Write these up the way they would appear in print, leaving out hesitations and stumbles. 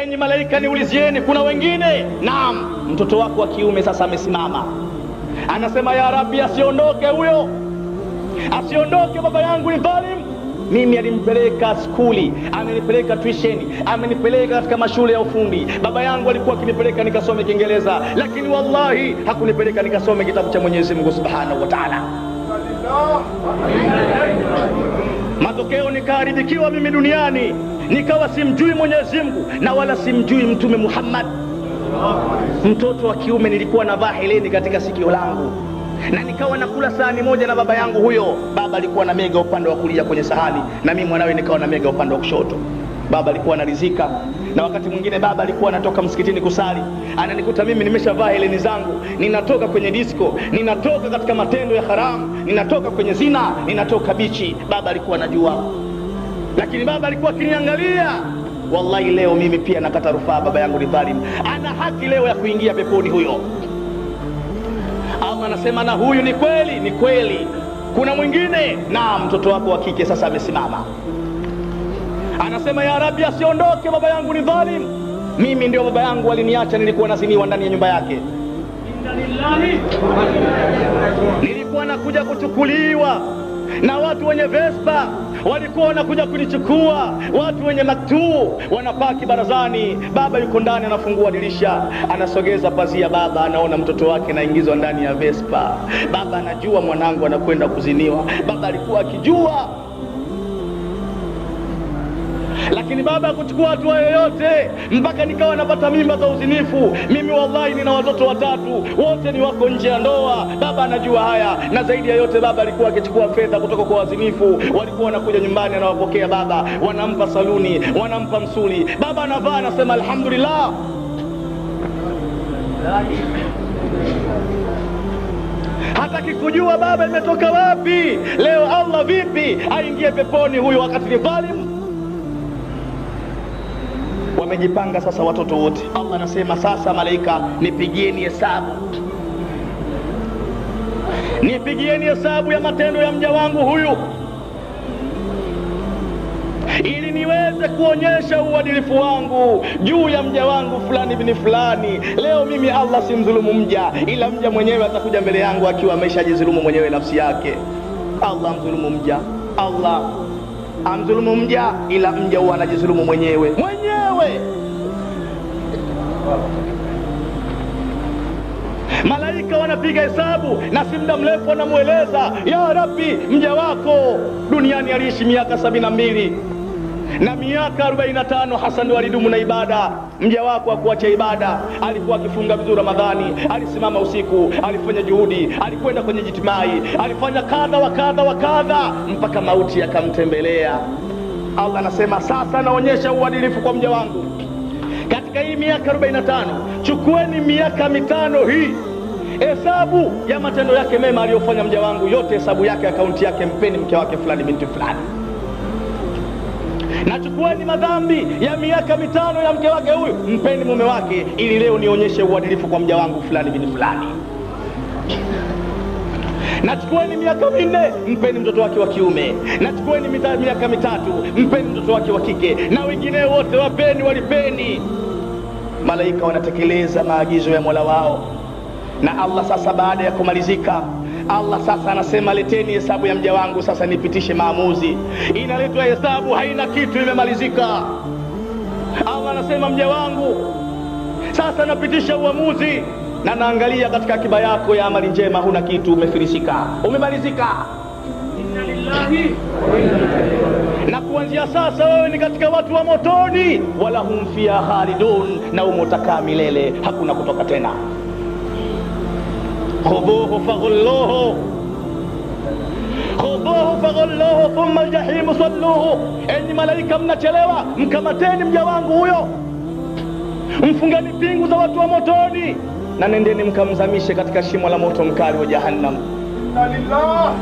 Enyi malaika niulizieni, kuna wengine? Naam. Mtoto wako wa kiume sasa amesimama, anasema ya Rabbi, asiondoke huyo, asiondoke, baba yangu ni dhalim. Mimi alimpeleka skuli, amenipeleka tuition, amenipeleka katika mashule ya ufundi. Baba yangu alikuwa akinipeleka nikasome Kiingereza, lakini wallahi hakunipeleka nikasome kitabu cha Mwenyezi Mungu Subhanahu wa Ta'ala. Matokeo nikaharibikiwa mimi duniani, nikawa simjui Mwenyezi Mungu na wala simjui Mtume Muhammad. Mtoto wa kiume nilikuwa navaa heleni katika sikio langu, na nikawa nakula sahani moja na baba yangu huyo. Baba alikuwa na mega upande wa kulia kwenye sahani, na mimi mwanawe nikawa na mega upande wa kushoto. Baba alikuwa anarizika, na wakati mwingine baba alikuwa anatoka msikitini kusali, ananikuta mimi nimeshavaa heleni zangu, ninatoka kwenye disco, ninatoka katika matendo ya haramu, ninatoka kwenye zina, ninatoka bichi. Baba alikuwa anajua, lakini baba alikuwa akiniangalia. Wallahi leo mimi pia nakata rufaa, baba yangu ni dhalim, ana haki leo ya kuingia peponi huyo. Allah anasema na huyu ni kweli, ni kweli. Kuna mwingine? Na mtoto wako wa kike sasa amesimama, anasema ya Rabbi, asiondoke, baba yangu ni dhalim. Mimi ndio baba yangu aliniacha, nilikuwa naziniwa ndani ya nyumba yake. Nilikuwa nakuja kuchukuliwa na watu wenye Vespa, walikuwa wanakuja kunichukua. Watu wenye maktuu wanapaki barazani, baba yuko ndani, anafungua dirisha, anasogeza pazia, baba anaona mtoto wake naingizwa ndani ya Vespa. Baba anajua mwanangu anakwenda kuziniwa, baba alikuwa akijua, lakini baba hakuchukua hatua yoyote mpaka nikawa napata mimba za uzinifu. Mimi wallahi nina watoto watatu, wote ni wako nje ya ndoa. Baba anajua haya, na zaidi ya yote baba alikuwa akichukua fedha kutoka kwa wazinifu. Walikuwa wanakuja nyumbani, anawapokea baba, wanampa saluni, wanampa msuli. Baba anavaa, anasema alhamdulillah. Hataki kujua baba imetoka wapi. Leo Allah vipi aingie peponi huyu wakati ni dhalim? Wamejipanga sasa watoto wote. Allah anasema sasa, malaika, nipigieni hesabu, nipigieni hesabu ya matendo ya mja wangu huyu, ili niweze kuonyesha uadilifu wangu juu ya mja wangu fulani bin fulani. Leo mimi Allah simdhulumu mja, ila mja mwenyewe atakuja mbele yangu akiwa ameshajidhulumu mwenyewe nafsi yake. Allah amdhulumu mja, Allah amdhulumu mja, ila mja huwa anajidhulumu mwenyewe. Malaika wanapiga hesabu, na si muda mrefu wanamueleza, ya Rabbi, mja wako duniani aliishi miaka 72 na miaka 45 hasa ndio alidumu na ibada. Mja wako hakuacha ibada, alikuwa akifunga vizuri Ramadhani, alisimama usiku, alifanya juhudi, alikwenda kwenye jitimai, alifanya kadha wa kadha wa kadha mpaka mauti yakamtembelea. Allah anasema sasa naonyesha uadilifu kwa mja wangu. Katika hii miaka 45, chukueni miaka 5 hii, hesabu ya matendo yake mema aliyofanya mja wangu, yote hesabu yake, akaunti yake, mpeni mke wake fulani binti fulani. Na chukueni madhambi ya miaka 5 ya mke wake huyu, mpeni mume wake, ili leo nionyeshe uadilifu kwa mja wangu fulani binti fulani. Na chukueni miaka 4, mpeni mtoto wake wa kiume. Na chukueni miaka 3, mpeni mtoto wake wa kike, na wengine wote wapeni, walipeni. Malaika wanatekeleza maagizo ya Mola wao. Na Allah sasa, baada ya kumalizika, Allah sasa anasema leteni hesabu ya mja wangu, sasa nipitishe maamuzi. Inaletwa hesabu, haina kitu, imemalizika. Allah anasema mja wangu, sasa napitisha uamuzi, na naangalia katika akiba yako ya amali njema, huna kitu, umefilisika, umemalizika. Inna lillahi wa inna ilaihi raji'un. Na kuanzia sasa wewe ni katika watu wa motoni, wala hum fiha khalidun, na umutakaa milele, hakuna kutoka tena. khudhuhu faghulluhu, khudhuhu faghulluhu thumma aljahimu salluhu. Enyi malaika, mnachelewa, mkamateni mja wangu huyo, mfungeni pingu za watu wa motoni, na nendeni mkamzamishe katika shimo la moto mkali wa jahannam. Alillah.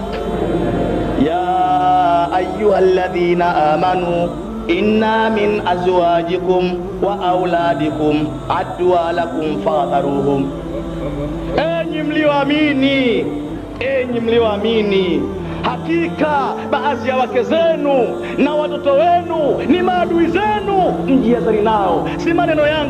Ya ayyuhalladhina amanu inna min azwajikum wa auladikum adwa lakum fahdharuhum. Enyi mlioamini, enyi mlioamini, hakika baadhi ya wake zenu na watoto wenu ni maadui zenu, mjihadhari nao. Si maneno yangu.